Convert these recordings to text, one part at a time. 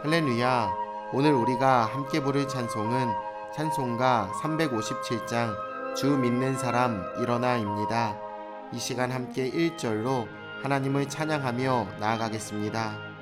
할렐루야. 오늘 우리가 함께 부를 찬송은 찬송가 357장 주 믿는 사람 일어나입니다. 이 시간 함께 1절로 하나님을 찬양하며 나아가겠습니다.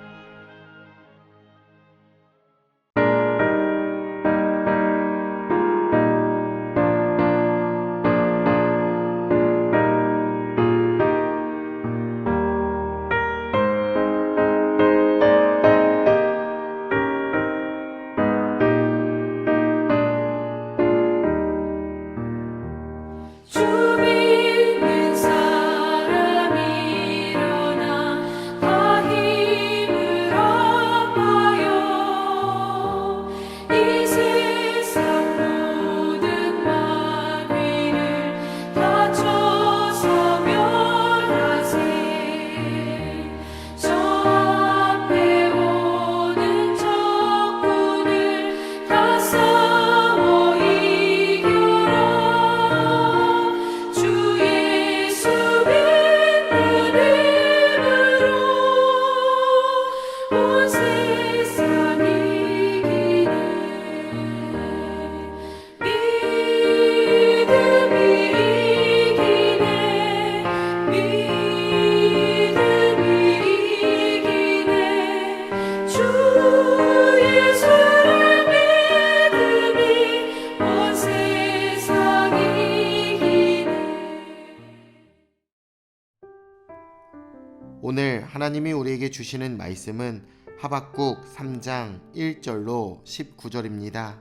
오늘 하나님이 우리에게 주시는 말씀은 하박국 3장 1절로 19절입니다.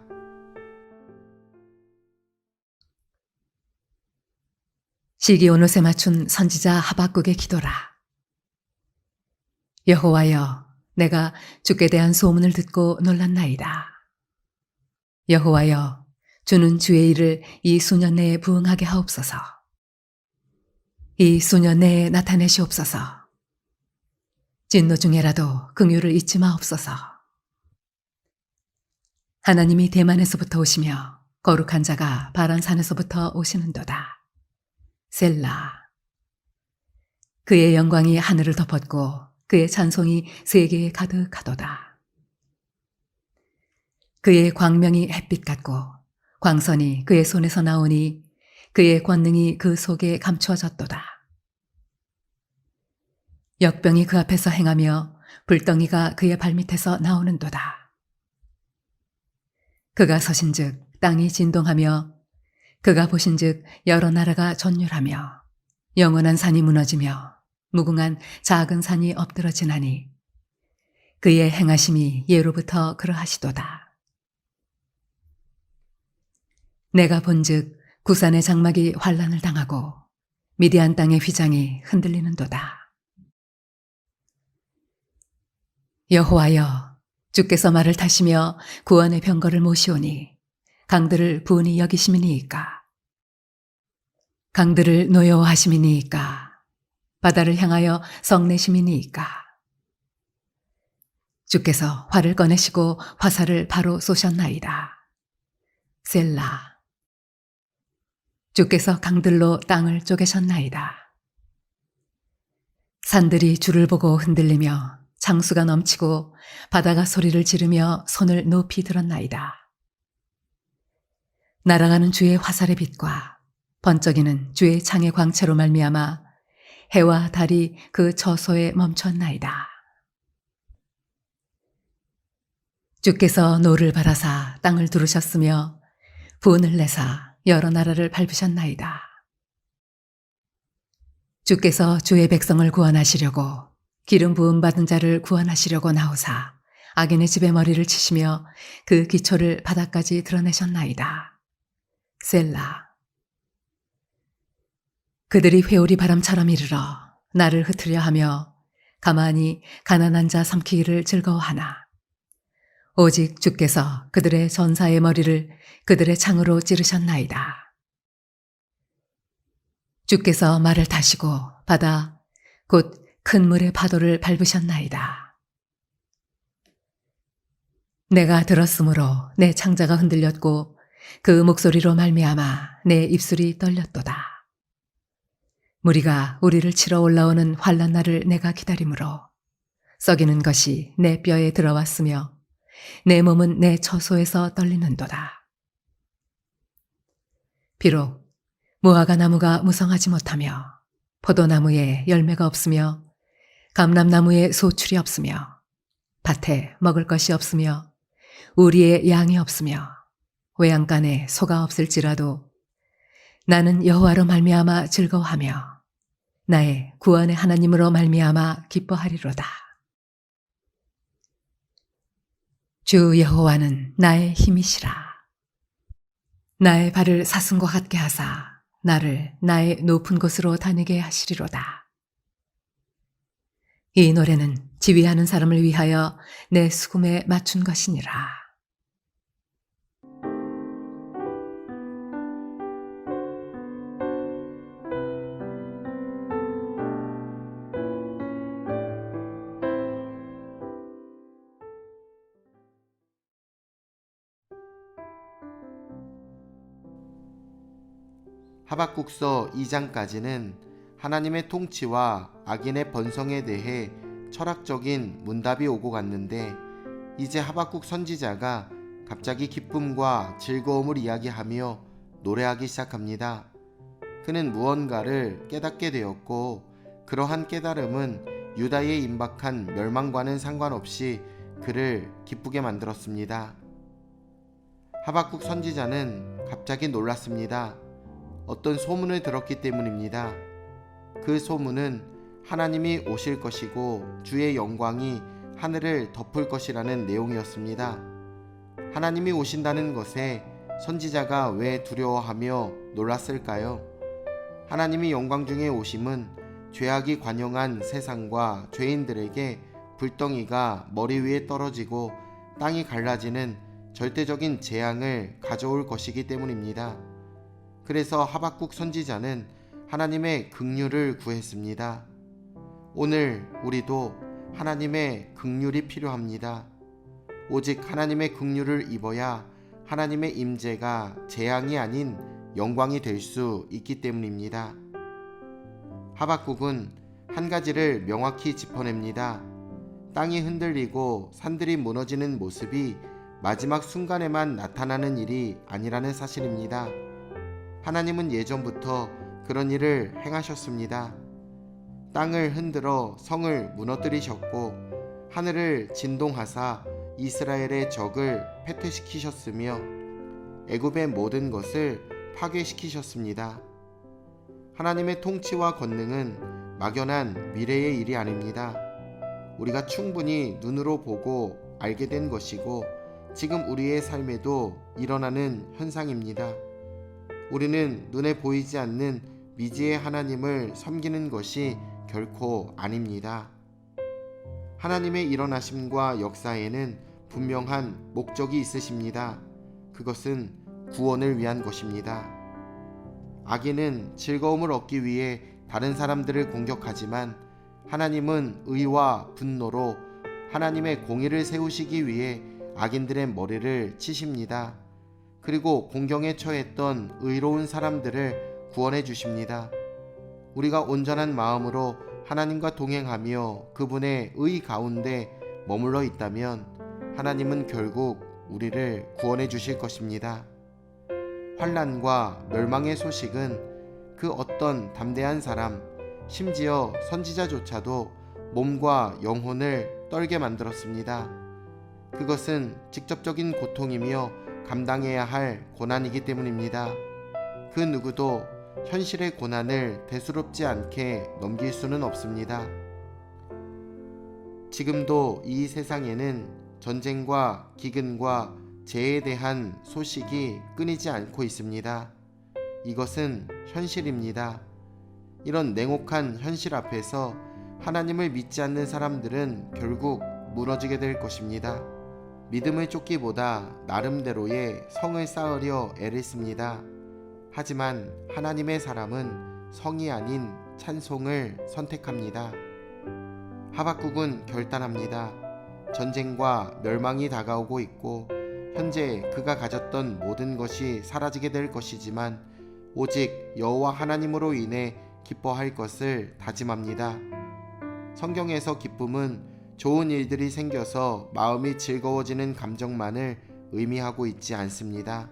시기온 옷에 맞춘 선지자 하박국의 기도라. 여호와여, 내가 주께 대한 소문을 듣고 놀랐나이다. 여호와여, 주는 주의 일을 이 수년 내에 부응하게 하옵소서. 이 수년 내에 나타내시옵소서. 진노 중에라도 긍휼을 잊지 마옵소서. 하나님이 대만에서부터 오시며 거룩한 자가 바란산에서부터 오시는도다. 셀라. 그의 영광이 하늘을 덮었고 그의 찬송이 세계에 가득하도다. 그의 광명이 햇빛 같고 광선이 그의 손에서 나오니 그의 권능이 그 속에 감추어졌도다. 역병이 그 앞에서 행하며 불덩이가 그의 발밑에서 나오는도다. 그가 서신즉 땅이 진동하며 그가 보신즉 여러 나라가 전율하며 영원한 산이 무너지며 무궁한 작은 산이 엎드러지나니 그의 행하심이 예로부터 그러하시도다. 내가 본즉 구산의 장막이 환란을 당하고 미디안 땅의 휘장이 흔들리는도다. 여호와여, 주께서 말을 타시며 구원의 병거를 모시오니 강들을 부은히 여기심이니이까. 강들을 노여워하심이니이까. 바다를 향하여 성내심이니이까. 주께서 활을 꺼내시고 화살을 바로 쏘셨나이다. 셀라. 주께서 강들로 땅을 쪼개셨나이다. 산들이 주를 보고 흔들리며 장수가 넘치고 바다가 소리를 지르며 손을 높이 들었나이다. 날아가는 주의 화살의 빛과 번쩍이는 주의 창의 광채로 말미암아 해와 달이 그 저소에 멈췄나이다. 주께서 노를 바라사 땅을 두르셨으며 분을 내사 여러 나라를 밟으셨나이다. 주께서 주의 백성을 구원하시려고 기름 부음 받은 자를 구원하시려고 나오사 악인의 집에 머리를 치시며 그 기초를 바닥까지 드러내셨나이다. 셀라. 그들이 회오리 바람처럼 이르러 나를 흩으려 하며 가만히 가난한 자 삼키기를 즐거워하나 오직 주께서 그들의 전사의 머리를 그들의 창으로 찌르셨나이다. 주께서 말을 타시고 바다 곧 큰 물의 파도를 밟으셨나이다. 내가 들었으므로 내 창자가 흔들렸고 그 목소리로 말미암아 내 입술이 떨렸도다. 무리가 우리를 치러 올라오는 환난 날을 내가 기다림으로 썩이는 것이 내 뼈에 들어왔으며 내 몸은 내 처소에서 떨리는도다. 비록 무화과 나무가 무성하지 못하며 포도나무에 열매가 없으며 감람나무에 소출이 없으며 밭에 먹을 것이 없으며 우리의 양이 없으며 외양간에 소가 없을지라도 나는 여호와로 말미암아 즐거워하며 나의 구원의 하나님으로 말미암아 기뻐하리로다. 주 여호와는 나의 힘이시라. 나의 발을 사슴과 같게 하사 나를 나의 높은 곳으로 다니게 하시리로다. 이 노래는 지휘하는 사람을 위하여 내 수금에 맞춘 것이니라. 하박국서 2장까지는 하나님의 통치와 악인의 번성에 대해 철학적인 문답이 오고 갔는데, 이제 하박국 선지자가 갑자기 기쁨과 즐거움을 이야기하며 노래하기 시작합니다. 그는 무언가를 깨닫게 되었고, 그러한 깨달음은 유다의 임박한 멸망과는 상관없이 그를 기쁘게 만들었습니다. 하박국 선지자는 갑자기 놀랐습니다. 어떤 소문을 들었기 때문입니다. 그 소문은 하나님이 오실 것이고 주의 영광이 하늘을 덮을 것이라는 내용이었습니다. 하나님이 오신다는 것에 선지자가 왜 두려워하며 놀랐을까요? 하나님이 영광 중에 오심은 죄악이 관영한 세상과 죄인들에게 불덩이가 머리 위에 떨어지고 땅이 갈라지는 절대적인 재앙을 가져올 것이기 때문입니다. 그래서 하박국 선지자는 하나님의 긍휼을 구했습니다. 오늘 우리도 하나님의 긍휼이 필요합니다. 오직 하나님의 긍휼을 입어야 하나님의 임재가 재앙이 아닌 영광이 될 수 있기 때문입니다. 하박국은 한 가지를 명확히 짚어냅니다. 땅이 흔들리고 산들이 무너지는 모습이 마지막 순간에만 나타나는 일이 아니라는 사실입니다. 하나님은 예전부터 그런 일을 행하셨습니다. 땅을 흔들어 성을 무너뜨리셨고 하늘을 진동하사 이스라엘의 적을 패퇴시키셨으며 애굽의 모든 것을 파괴시키셨습니다. 하나님의 통치와 권능은 막연한 미래의 일이 아닙니다. 우리가 충분히 눈으로 보고 알게 된 것이고 지금 우리의 삶에도 일어나는 현상입니다. 우리는 눈에 보이지 않는 미지의 하나님을 섬기는 것이 결코 아닙니다. 하나님의 일어나심과 역사에는 분명한 목적이 있으십니다. 그것은 구원을 위한 것입니다. 악인은 즐거움을 얻기 위해 다른 사람들을 공격하지만 하나님은 의와 분노로 하나님의 공의를 세우시기 위해 악인들의 머리를 치십니다. 그리고 공경에 처했던 의로운 사람들을 구원해 주십니다. 우리가 온전한 마음으로 하나님과 동행하며 그분의 의 가운데 머물러 있다면 하나님은 결국 우리를 구원해 주실 것입니다. 환난과 멸망의 소식은 그 어떤 담대한 사람, 심지어 선지자조차도 몸과 영혼을 떨게 만들었습니다. 그것은 직접적인 고통이며 감당해야 할 고난이기 때문입니다. 그 누구도 현실의 고난을 대수롭지 않게 넘길 수는 없습니다. 지금도 이 세상에는 전쟁과 기근과 재해에 대한 소식이 끊이지 않고 있습니다. 이것은 현실입니다. 이런 냉혹한 현실 앞에서 하나님을 믿지 않는 사람들은 결국 무너지게 될 것입니다. 믿음을 쫓기보다 나름대로의 성을 쌓으려 애를 씁니다. 하지만 하나님의 사람은 성이 아닌 찬송을 선택합니다. 하박국은 결단합니다. 전쟁과 멸망이 다가오고 있고 현재 그가 가졌던 모든 것이 사라지게 될 것이지만 오직 여호와 하나님으로 인해 기뻐할 것을 다짐합니다. 성경에서 기쁨은 좋은 일들이 생겨서 마음이 즐거워지는 감정만을 의미하고 있지 않습니다.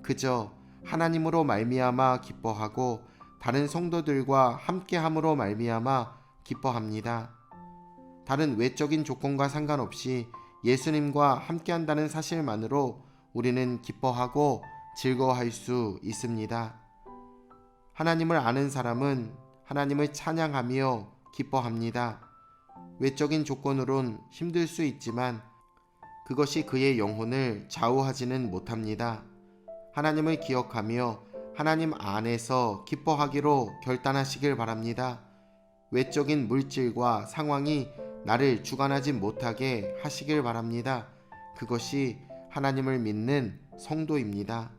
그저 하나님으로 말미암아 기뻐하고 다른 성도들과 함께함으로 말미암아 기뻐합니다. 다른 외적인 조건과 상관없이 예수님과 함께한다는 사실만으로 우리는 기뻐하고 즐거워할 수 있습니다. 하나님을 아는 사람은 하나님을 찬양하며 기뻐합니다. 외적인 조건으론 힘들 수 있지만 그것이 그의 영혼을 좌우하지는 못합니다. 하나님을 기억하며 하나님 안에서 기뻐하기로 결단하시길 바랍니다. 외적인 물질과 상황이 나를 주관하지 못하게 하시길 바랍니다. 그것이 하나님을 믿는 성도입니다.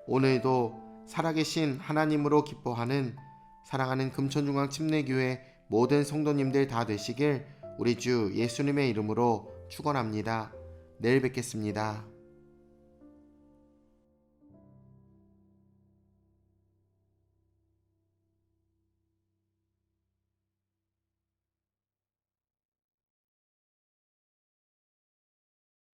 오늘도 살아계신 하나님으로 기뻐하는 사랑하는 금천중앙 침례교회 모든 성도님들 다 되시길 우리 주 예수님의 이름으로 축원합니다. 내일 뵙겠습니다.